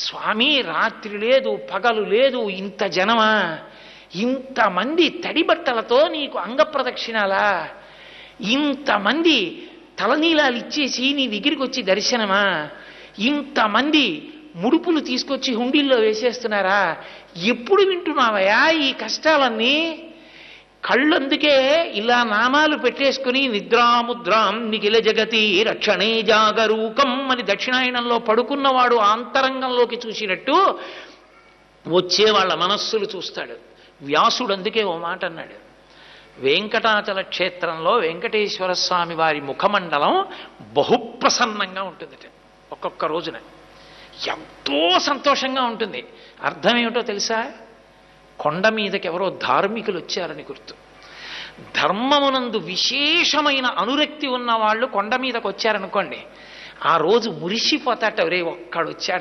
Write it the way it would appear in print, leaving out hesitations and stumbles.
స్వామి రాత్రి లేదు పగలు లేదు, ఇంత జనమా, ఇంతమంది తడి బట్టలతో నీకు అంగప్రదక్షిణాలా, ఇంతమంది తలనీలాలు ఇచ్చేసి నీ దగ్గరికి వచ్చి దర్శనమా, ఇంతమంది ముడుపులు తీసుకొచ్చి హుండీల్లో వేసేస్తున్నారా, ఎప్పుడు వింటున్నావయా ఈ కష్టాలన్నీ? కళ్ళందుకే ఇలా నామాలు పెట్టేసుకుని నిద్రాముద్రాం నిఖిల జగతి రక్షణే జాగరూకం అని దక్షిణాయనంలో పడుకున్నవాడు ఆంతరంగంలోకి చూసినట్టు వచ్చే వాళ్ళ మనస్సులు చూస్తాడు. వ్యాసుడు అందుకే ఓ మాట అన్నాడు, వెంకటాచల క్షేత్రంలో వెంకటేశ్వర స్వామి వారి ముఖమండలం బహుప్రసన్నంగా ఉంటుందట. ఒక్కొక్క రోజున ఎంతో సంతోషంగా ఉంటుంది. అర్థం ఏమిటో తెలుసా? కొండ మీదకి ఎవరో ధార్మికులు వచ్చారని గుర్తు. ధర్మమునందు విశేషమైన అనురక్తి ఉన్న వాళ్ళు కొండ మీదకి వచ్చారనుకోండి, ఆ రోజు మురిసిపోతాట, ఒరే ఒక్కడు వచ్చాడు